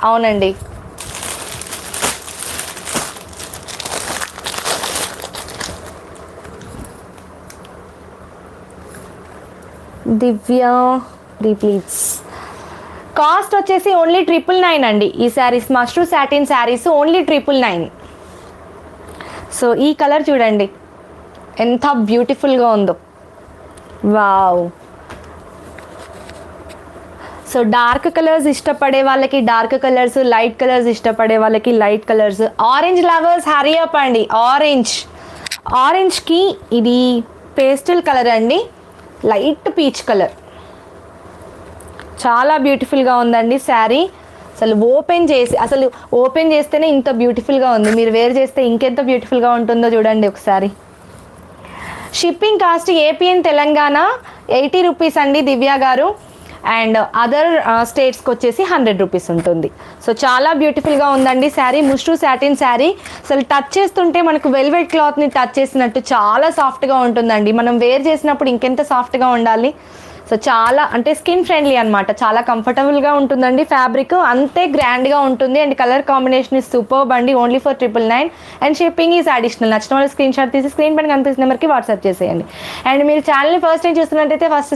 అవునండి. దివ్య please. Cost వచ్చేసి only 999 అండి. ఈ saris mashru satin saris only 999. So ఈ కలర్ చూడండి ఎంత బ్యూటిఫుల్గా ఉందో. వావ్. సో డార్క్ కలర్స్ ఇష్టపడే వాళ్ళకి డార్క్ కలర్స్, లైట్ కలర్స్ ఇష్టపడే వాళ్ళకి light colours. Orange lovers hurry up అండి. ఆరెంజ్కి ఇది పేస్టల్ కలర్ అండి, లైట్ పీచ్ కలర్. చాలా బ్యూటిఫుల్గా ఉందండి శారీ. అసలు ఓపెన్ చేస్తేనే ఇంత బ్యూటిఫుల్గా ఉంది. మీరు వేర్ చేస్తే ఇంకెంత బ్యూటిఫుల్గా ఉంటుందో చూడండి ఒకసారి. Shipping cost AP and Telangana 80 rupees అండి దివ్య గారు. అండ్ అదర్ స్టేట్స్కి వచ్చేసి 100 రూపీస్ ఉంటుంది. సో చాలా బ్యూటిఫుల్గా ఉందండి శారీ. ముష్రూ సాటిన్ శారీ. అసలు టచ్ చేస్తుంటే మనకు వెల్వెట్ క్లాత్ని టచ్ చేసినట్టు చాలా సాఫ్ట్గా ఉంటుందండి. మనం వేర్ చేసినప్పుడు ఇంకెంత సాఫ్ట్గా ఉండాలి. సో చాలా అంటే స్కిన్ ఫ్రెండ్లీ అనమాట. చాలా కంఫర్టబుల్గా ఉంటుందండి. ఫ్యాబ్రిక్ అంతే గ్రాండ్గా ఉంటుంది. And colour combination is superb అండి. Only for 999. And shipping is additional. నచ్చిన వాళ్ళు స్క్రీన్ షాట్ తీసి స్క్రీన్ పైన కనిపిస్తున్న నెంబర్కి వాట్సాప్ చేసేయండి. అండ్ మీరు ఛానల్ని ఫస్ట్ టైం చూస్తున్నట్టయితే ఫస్ట్